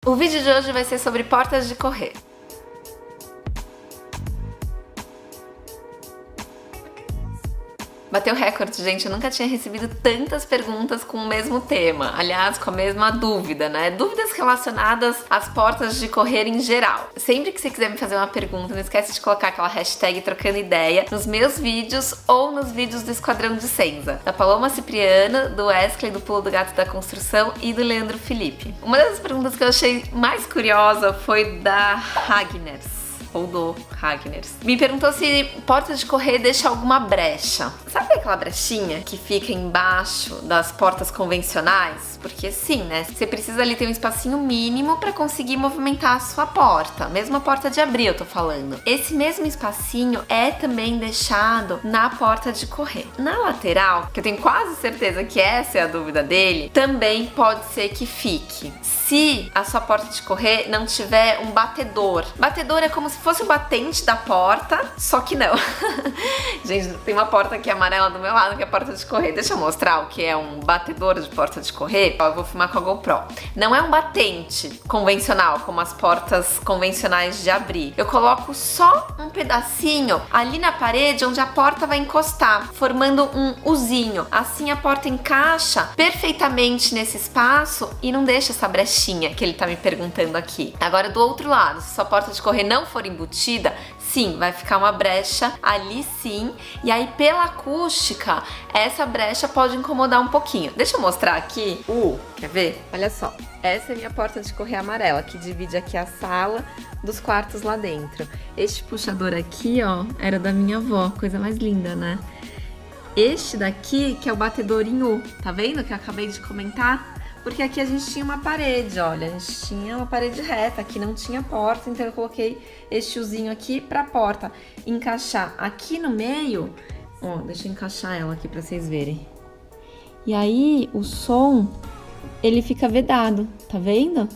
O vídeo de hoje vai ser sobre portas de correr. Bateu recorde, gente, eu nunca tinha recebido tantas perguntas com o mesmo tema, aliás, com a mesma dúvida, né? Dúvidas relacionadas às portas de correr em geral. Sempre que você quiser me fazer uma pergunta, não esquece de colocar aquela hashtag trocando ideia nos meus vídeos ou nos vídeos do Esquadrão de Senza, da Paloma Cipriano, do Wesley, do Pulo do Gato da Construção e do Leandro Felipe. Uma das perguntas que eu achei mais curiosa foi da Ragners. Ou do Ragners. Me perguntou se portas de correr deixa alguma brecha. Sabe aquela brechinha que fica embaixo das portas convencionais? Porque sim, né? Você precisa ali ter um espacinho mínimo para conseguir movimentar a sua porta. Mesmo a porta de abrir, eu tô falando. Esse mesmo espacinho é também deixado na porta de correr. Na lateral, que eu tenho quase certeza que essa é a dúvida dele, também pode ser que fique. Se a sua porta de correr não tiver um batedor. Batedor é como se fosse o batente da porta, só que não. Gente, tem uma porta aqui amarela do meu lado que é a porta de correr. Deixa eu mostrar o que é um batedor de porta de correr. Ó, eu vou filmar com a GoPro. Não é um batente convencional, como as portas convencionais de abrir. Eu coloco só um pedacinho ali na parede onde a porta vai encostar, formando um uzinho. Assim a porta encaixa perfeitamente nesse espaço e não deixa essa brechinha que ele tá me perguntando aqui. Agora, do outro lado, se sua porta de correr não for embutida, sim, vai ficar uma brecha ali sim, e aí pela acústica, essa brecha pode incomodar um pouquinho. Deixa eu mostrar aqui. Quer ver? Olha só, essa é a minha porta de correr amarela, que divide aqui a sala dos quartos lá dentro. Este puxador aqui, ó, era da minha avó, coisa mais linda, né? Este daqui, que é o batedor em U, tá vendo que eu acabei de comentar? Porque aqui a gente tinha uma parede, olha, a gente tinha uma parede reta, aqui não tinha porta, então eu coloquei este uzinho aqui pra porta encaixar aqui no meio. Ó, deixa eu encaixar ela aqui pra vocês verem. E aí, o som, ele fica vedado, tá vendo?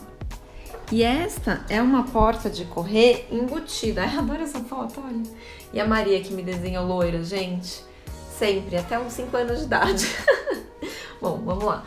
E esta é uma porta de correr embutida. Eu adoro essa foto, olha. E a Maria que me desenhou loira, gente, sempre, até uns 5 anos de idade. Bom, vamos lá.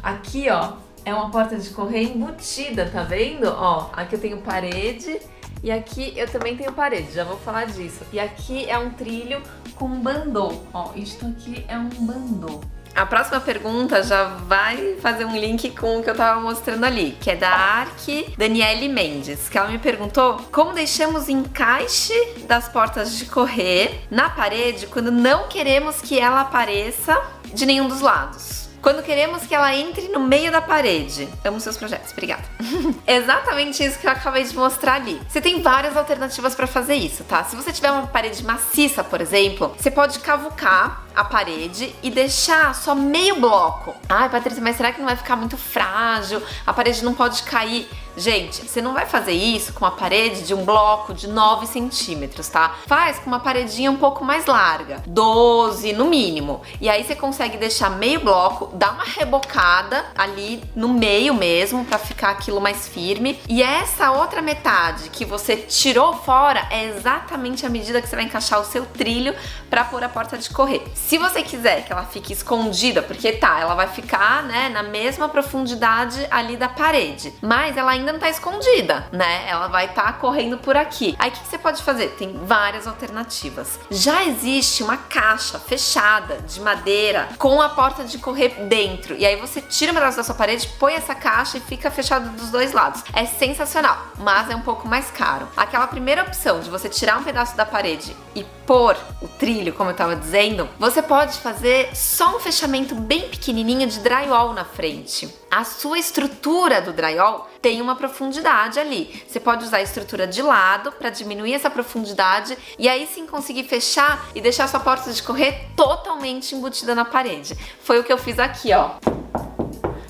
Aqui, ó, é uma porta de correr embutida, tá vendo? Ó, aqui eu tenho parede e aqui eu também tenho parede, já vou falar disso. E aqui é um trilho com um bandô, ó, isto aqui é um bandô. A próxima pergunta já vai fazer um link com o que eu tava mostrando ali, que é da Ark Daniele Mendes, que ela me perguntou como deixamos o encaixe das portas de correr na parede quando não queremos que ela apareça de nenhum dos lados. Quando queremos que ela entre no meio da parede. Amo seus projetos, obrigada. Exatamente isso que eu acabei de mostrar ali. Você tem várias alternativas para fazer isso, tá? Se você tiver uma parede maciça, por exemplo, você pode cavucar a parede e deixar só meio bloco. Ai, Patrícia, mas será que não vai ficar muito frágil? A parede não pode cair. Gente, você não vai fazer isso com uma parede de um bloco de 9 centímetros, tá? Faz com uma paredinha um pouco mais larga, 12 no mínimo. E aí você consegue deixar meio bloco, dar uma rebocada ali no meio mesmo, pra ficar aquilo mais firme. E essa outra metade que você tirou fora é exatamente a medida que você vai encaixar o seu trilho pra pôr a porta de correr. Se você quiser que ela fique escondida, porque tá, ela vai ficar, né, na mesma profundidade ali da parede, mas ela ainda não tá escondida, né? Ela vai estar correndo por aqui. Aí o que você pode fazer? Tem várias alternativas. Já existe uma caixa fechada de madeira com a porta de correr dentro. E aí você tira um pedaço da sua parede, põe essa caixa e fica fechado dos dois lados. É sensacional, mas é um pouco mais caro. Aquela primeira opção de você tirar um pedaço da parede e pôr o trilho, como eu tava dizendo, você pode fazer só um fechamento bem pequenininho de drywall na frente. A sua estrutura do drywall tem uma profundidade ali. Você pode usar a estrutura de lado para diminuir essa profundidade e aí sim conseguir fechar e deixar a sua porta de correr totalmente embutida na parede. Foi o que eu fiz aqui, ó.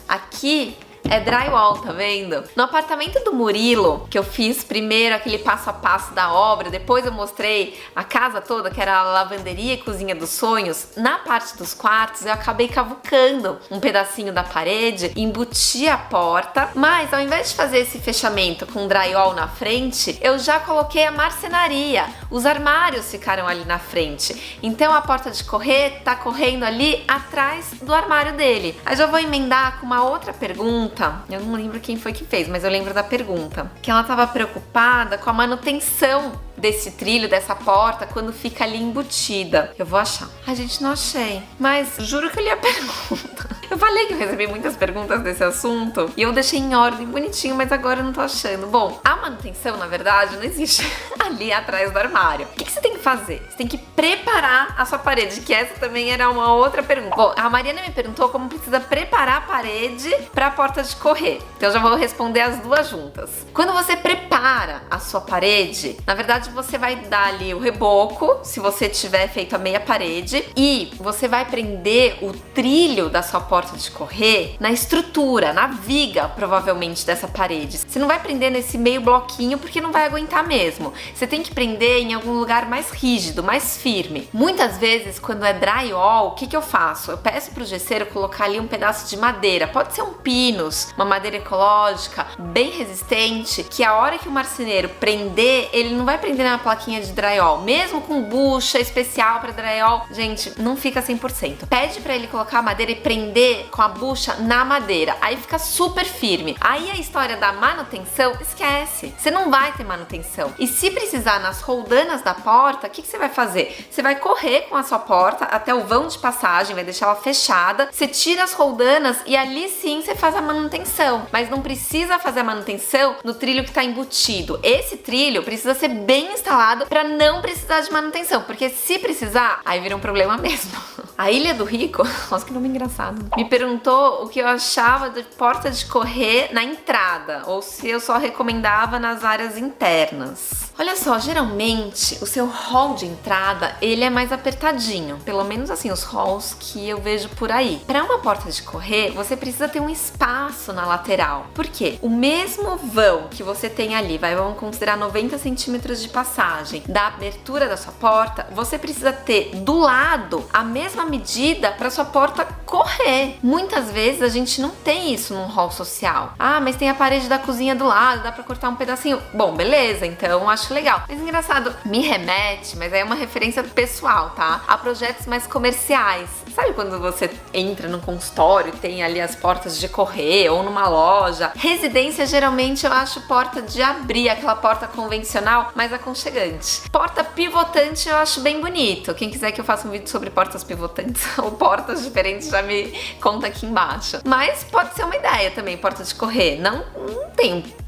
Aqui é drywall, tá vendo? No apartamento do Murilo, que eu fiz primeiro aquele passo a passo da obra, depois eu mostrei a casa toda, que era a lavanderia e cozinha dos sonhos, na parte dos quartos eu acabei cavucando um pedacinho da parede, embuti a porta, mas ao invés de fazer esse fechamento com drywall na frente, eu já coloquei a marcenaria, os armários ficaram ali na frente, então a porta de correr tá correndo ali atrás do armário dele. Aí já vou emendar com uma outra pergunta pergunta, eu não lembro quem foi que fez, mas eu lembro da pergunta, que ela tava preocupada com a manutenção desse trilho, dessa porta, quando fica ali embutida. Eu vou achar. A gente não achei. Mas juro que eu li a pergunta. Eu falei que eu recebi muitas perguntas desse assunto e eu deixei em ordem bonitinho, mas agora eu não tô achando. Bom, a manutenção, na verdade, não existe ali atrás do armário. O que você tem que fazer? Você tem que preparar a sua parede, que essa também era uma outra pergunta. Bom, a Mariana me perguntou como precisa preparar a parede para a porta de correr. Então eu já vou responder as duas juntas. Quando você prepara a sua parede, na verdade você vai dar ali o reboco, se você tiver feito a meia parede, e você vai prender o trilho da sua porta de correr na estrutura, na viga, provavelmente, dessa parede. Você não vai prender nesse meio bloquinho porque não vai aguentar mesmo. Você tem que prender em algum lugar mais rígido, mais firme. Muitas vezes, quando é drywall, o que eu faço? Eu peço pro gesseiro colocar ali um pedaço de madeira. Pode ser um pinus, uma madeira ecológica, bem resistente, que a hora que o marceneiro prender, ele não vai prender na plaquinha de drywall. Mesmo com bucha especial para drywall, gente, não fica 100%. Pede para ele colocar a madeira e prender com a bucha na madeira. Aí fica super firme. Aí a história da manutenção, esquece. Você não vai ter manutenção. E se precisar nas roldanas da porta, o que você vai fazer? Você vai correr com a sua porta até o vão de passagem, vai deixar ela fechada. Você tira as roldanas e ali sim você faz a manutenção. Mas não precisa fazer a manutenção no trilho que está embutido. Esse trilho precisa ser bem instalado para não precisar de manutenção, porque se precisar, aí vira um problema mesmo. A Ilha do Rico, nossa, que nome engraçado, me perguntou o que eu achava de porta de correr na entrada, ou se eu só recomendava nas áreas internas. Olha só, geralmente o seu hall de entrada, ele é mais apertadinho, pelo menos assim os halls que eu vejo por aí. Para uma porta de correr, você precisa ter um espaço na lateral. Por quê? O mesmo vão que você tem ali, vamos considerar 90 centímetros de passagem da abertura da sua porta, você precisa ter do lado a mesma medida para sua porta correr. Muitas vezes a gente não tem isso num hall social. Ah, mas tem a parede da cozinha do lado, dá para cortar um pedacinho. Bom, beleza, então acho legal. Mas engraçado, me remete, mas é uma referência pessoal, tá? A projetos mais comerciais. Sabe quando você entra num consultório e tem ali as portas de correr ou numa loja? Residência, geralmente eu acho porta de abrir, aquela porta convencional, mais aconchegante. Porta pivotante eu acho bem bonito. Quem quiser que eu faça um vídeo sobre portas pivotantes ou portas diferentes, já me conta aqui embaixo. Mas pode ser uma ideia também, porta de correr.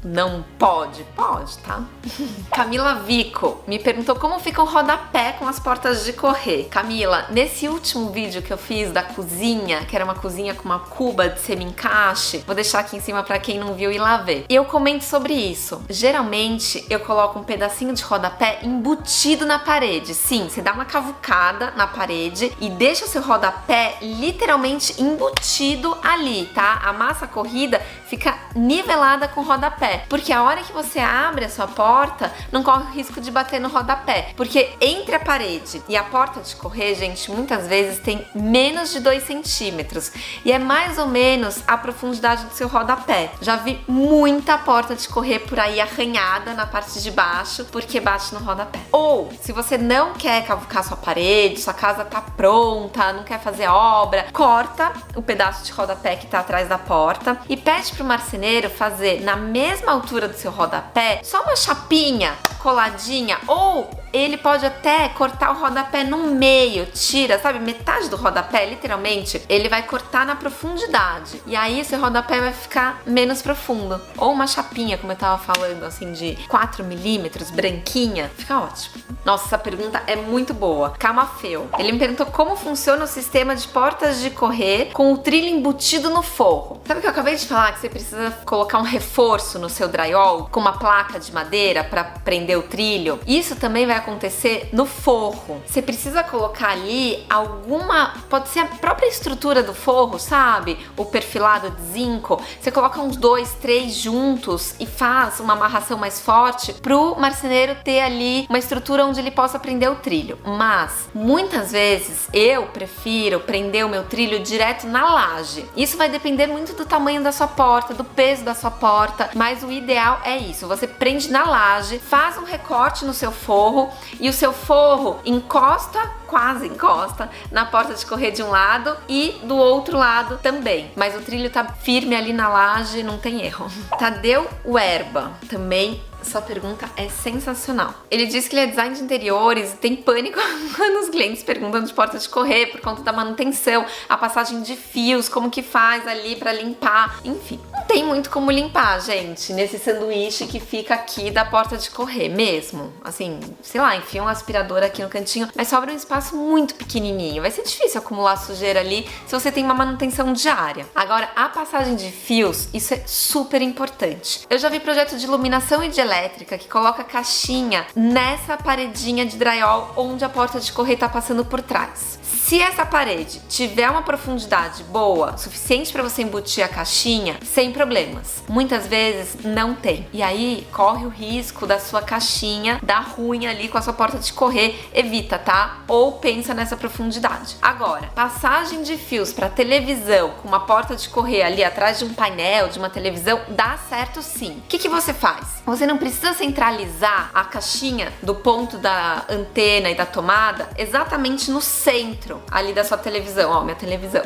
Não pode, tá? Camila Vico me perguntou como fica o rodapé com as portas de correr. Camila, nesse último vídeo que eu fiz da cozinha, que era uma cozinha com uma cuba de semi-encaixe, vou deixar aqui em cima pra quem não viu ir lá ver. E eu comento sobre isso. Geralmente eu coloco um pedacinho de rodapé embutido na parede. Sim, você dá uma cavucada na parede e deixa o seu rodapé literalmente embutido ali, tá? A massa corrida fica nivelada com o rodapé, porque a hora que você abre a sua porta, não corre o risco de bater no rodapé, porque entre a parede e a porta de correr, gente, muitas vezes tem menos de 2 centímetros e é mais ou menos a profundidade do seu rodapé. Já vi muita porta de correr por aí arranhada na parte de baixo porque bate no rodapé. Ou, se você não quer cavucar sua parede, sua casa tá pronta, não quer fazer obra, corta o pedaço de rodapé que tá atrás da porta e pede pro marceneiro fazer na mesma altura do seu rodapé só uma chapinha coladinha, ou ele pode até cortar o rodapé no meio, tira, sabe, metade do rodapé, literalmente, ele vai cortar na profundidade. E aí seu rodapé vai ficar menos profundo. Ou uma chapinha, como eu tava falando, assim, de 4 milímetros, branquinha, fica ótimo. Nossa, essa pergunta é muito boa. Camafeu, ele me perguntou como funciona o sistema de portas de correr com o trilho embutido no forro. Sabe o que eu acabei de falar? Que você precisa colocar um reforço no seu drywall com uma placa de madeira para prender o trilho? Isso também vai acontecer no forro. Você precisa colocar ali alguma, pode ser a própria estrutura do forro, sabe? O perfilado de zinco. Você coloca uns 2, 3 juntos e faz uma amarração mais forte pro marceneiro ter ali uma estrutura onde ele possa prender o trilho. Mas muitas vezes eu prefiro prender o meu trilho direto na laje. Isso vai depender muito do tamanho da sua porta, do peso da sua porta, mas o ideal é isso. Você prende na laje, faz um recorte no seu forro e o seu forro encosta, quase encosta, na porta de correr de um lado e do outro lado também. Mas o trilho tá firme ali na laje, não tem erro. Tadeu Werba, também sua pergunta é sensacional. Ele diz que ele é design de interiores e tem pânico quando os clientes perguntam de porta de correr por conta da manutenção, a passagem de fios, como que faz ali pra limpar, enfim. Não tem muito como limpar, gente, nesse sanduíche que fica aqui da porta de correr mesmo. Assim, sei lá, enfia um aspirador aqui no cantinho, mas sobra um espaço muito pequenininho. Vai ser difícil acumular sujeira ali se você tem uma manutenção diária. Agora, a passagem de fios, isso é super importante. Eu já vi projeto de iluminação e de elétrica que coloca caixinha nessa paredinha de drywall onde a porta de correr tá passando por trás. Se essa parede tiver uma profundidade boa, suficiente para você embutir a caixinha, sem problemas. Muitas vezes não tem. E aí corre o risco da sua caixinha dar ruim ali com a sua porta de correr. Evita, tá? Ou pensa nessa profundidade. Agora, passagem de fios para televisão com uma porta de correr ali atrás de um painel, de uma televisão, dá certo sim. O que você faz? Você não precisa centralizar a caixinha do ponto da antena e da tomada exatamente no centro ali da sua televisão. Ó, minha televisão.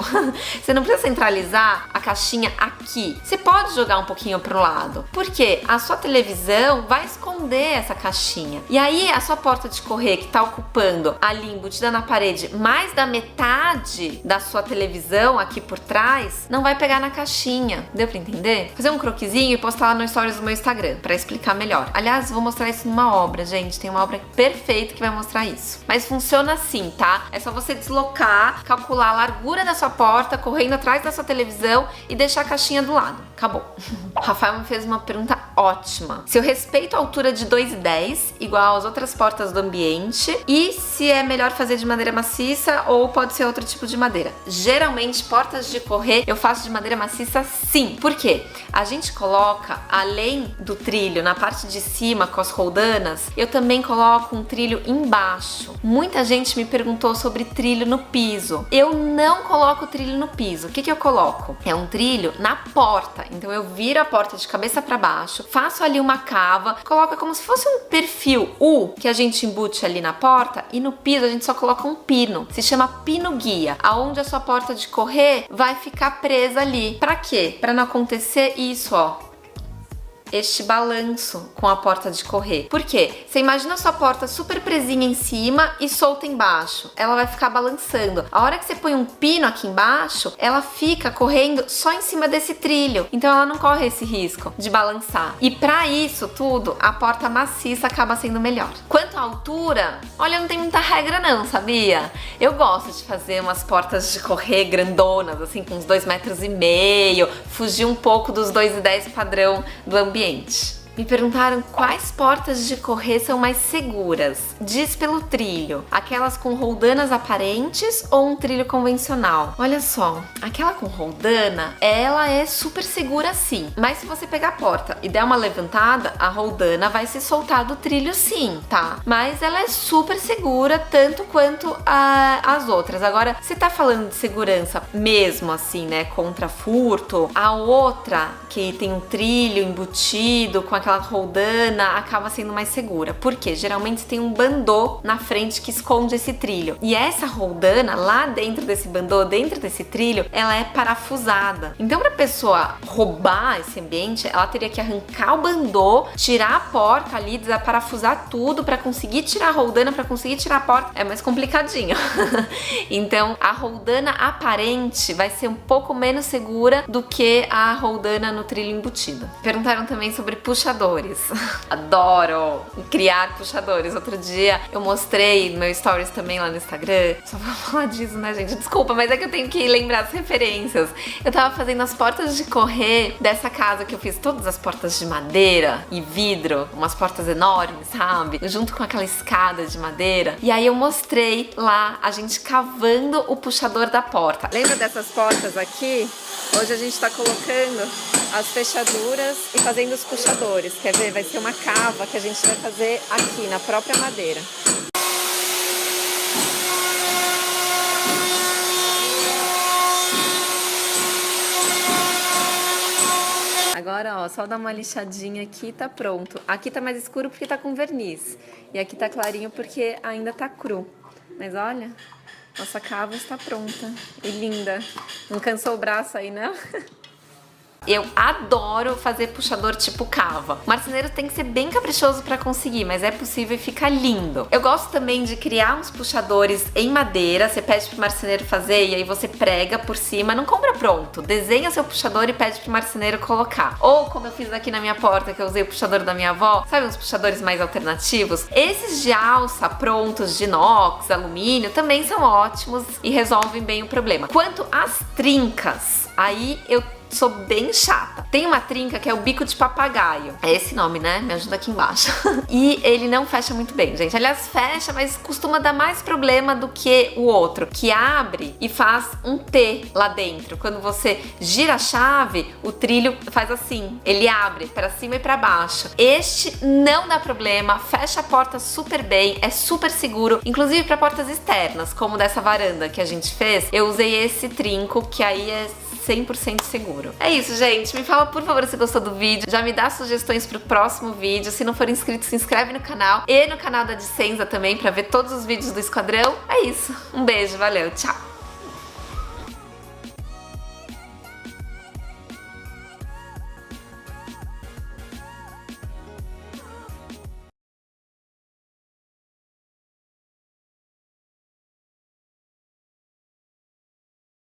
Você não precisa centralizar a caixinha aqui. Você pode jogar um pouquinho pro lado, porque a sua televisão vai esconder essa caixinha. E aí a sua porta de correr que tá ocupando ali embutida na parede mais da metade da sua televisão aqui por trás, não vai pegar na caixinha. Deu pra entender? Fazer um croquisinho e postar lá no stories do meu Instagram pra explicar melhor. Aliás, vou mostrar isso numa obra, gente. Tem uma obra perfeita que vai mostrar isso. Mas funciona assim, tá? É só você deslocar, calcular a largura da sua porta, correndo atrás da sua televisão e deixar a caixinha do lado. Acabou. O Rafael me fez uma pergunta ótima. Se eu respeito a altura de 2,10, igual às outras portas do ambiente, e se é melhor fazer de madeira maciça ou pode ser outro tipo de madeira. Geralmente, portas de correr eu faço de madeira maciça sim. Por quê? A gente coloca, além do trilho, na parte de cima com as roldanas, eu também coloco um trilho embaixo. Muita gente me perguntou sobre trilho no piso. Eu não coloco trilho no piso. O que eu coloco? É um trilho na porta. Então eu viro a porta de cabeça para baixo, faço ali uma cava, coloca como se fosse um perfil U que a gente embute ali na porta, e no piso a gente só coloca um pino. Se chama pino guia, aonde a sua porta de correr vai ficar presa ali. Para quê? Para não acontecer isso, ó. Este balanço com a porta de correr. Por quê? Você imagina a sua porta super presinha em cima e solta embaixo. Ela vai ficar balançando. A hora que você põe um pino aqui embaixo, ela fica correndo só em cima desse trilho. Então ela não corre esse risco de balançar. E para isso tudo, a porta maciça acaba sendo melhor. Quanto à altura, olha, não tem muita regra não, sabia? Eu gosto de fazer umas portas de correr grandonas, assim, com uns 2,5 metros, fugir um pouco dos 2,10 padrão do ambiente. Me perguntaram quais portas de correr são mais seguras. Diz pelo trilho, aquelas com roldanas aparentes ou um trilho convencional? Olha só, aquela com roldana, ela é super segura sim. Mas se você pegar a porta e der uma levantada, a roldana vai se soltar do trilho sim, tá? Mas ela é super segura, tanto quanto as outras. Agora, você tá falando de segurança mesmo assim, né? Contra furto, a outra que tem um trilho embutido com aquela roldana acaba sendo mais segura. Por quê? Geralmente tem um bandô na frente que esconde esse trilho. E essa roldana, lá dentro desse bandô, dentro desse trilho, ela é parafusada. Então, pra pessoa roubar esse ambiente, ela teria que arrancar o bandô, tirar a porta ali, desaparafusar tudo pra conseguir tirar a roldana, pra conseguir tirar a porta. É mais complicadinho. Então, a roldana aparente vai ser um pouco menos segura do que a roldana no trilho embutido. Perguntaram também sobre puxadores. Adoro criar puxadores. Outro dia eu mostrei no meu stories também lá no Instagram. Só vou falar disso, né, gente? Desculpa, mas é que eu tenho que lembrar as referências. Eu tava fazendo as portas de correr dessa casa que eu fiz todas as portas de madeira e vidro, umas portas enormes, sabe? Junto com aquela escada de madeira. E aí eu mostrei lá a gente cavando o puxador da porta. Lembra dessas portas aqui? Hoje a gente tá colocando as fechaduras e fazendo os puxadores. Quer ver? Vai ser uma cava que a gente vai fazer aqui na própria madeira. agora, ó, só dar uma lixadinha aqui e tá pronto. Aqui tá mais escuro porque tá com verniz. E aqui tá clarinho porque ainda tá cru. Mas olha, nossa cava está pronta. E linda. Não cansou o braço aí, não? Eu adoro fazer puxador tipo cava. O marceneiro tem que ser bem caprichoso pra conseguir, mas é possível e fica lindo. Eu gosto também de criar uns puxadores em madeira. Você pede pro marceneiro fazer e aí você prega por cima. Não compra pronto. Desenha seu puxador e pede pro marceneiro colocar. Ou como eu fiz aqui na minha porta, que eu usei o puxador da minha avó. Sabe uns puxadores mais alternativos? Esses de alça prontos de inox, alumínio, também são ótimos e resolvem bem o problema. Quanto às trincas, aí eu sou bem chata. Tem uma trinca que é o bico de papagaio. É esse nome, né? Me ajuda aqui embaixo. E ele não fecha muito bem, gente. Aliás, fecha, mas costuma dar mais problema do que o outro, que abre e faz um T lá dentro. Quando você gira a chave, o trilho faz assim. Ele abre para cima e para baixo. Este não dá problema, fecha a porta super bem, é super seguro, inclusive para portas externas, como dessa varanda que a gente fez. Eu usei esse trinco, que aí é 100% seguro. É isso, gente. Me fala, por favor, se gostou do vídeo. Já me dá sugestões pro próximo vídeo. Se não for inscrito, se inscreve no canal e no canal da Dicenza também pra ver todos os vídeos do Esquadrão. É isso. Um beijo, valeu, tchau!